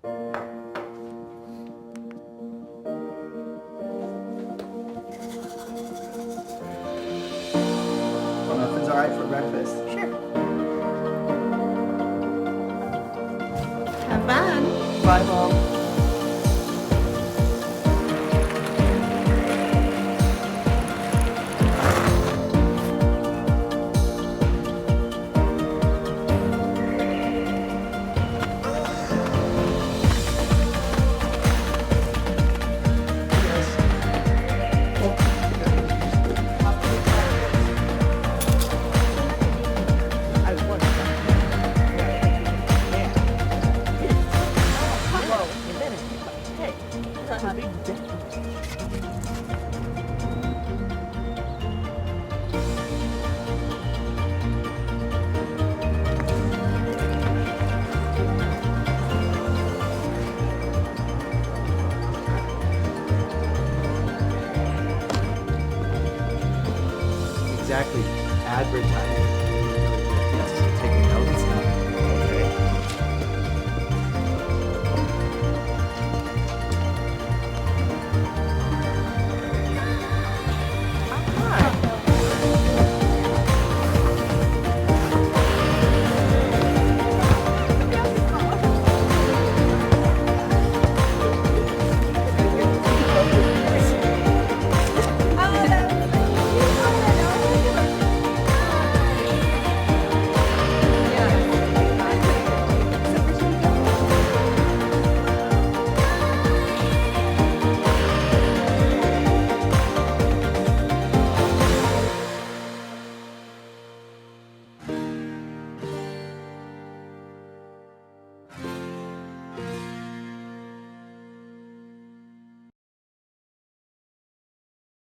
Well, nothing's all right for breakfast. Sure. Have fun. Bye, Mom. I was Whoa, and then hey, that's a big difference. Exactly. Advertising.